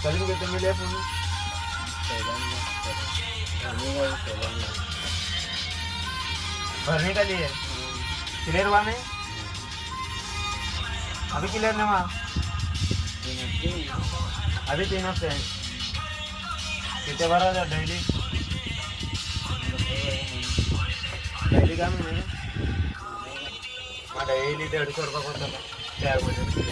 कभी कहते मिले फोन भरने का लिए क्लियर हुआ नहीं अभी क्लियर नहीं हुआ अभी 3 हफ्ते हैं कितने भरा था डेली डेली काम है हाँ डेली 150 रुपये होता था 4 बजे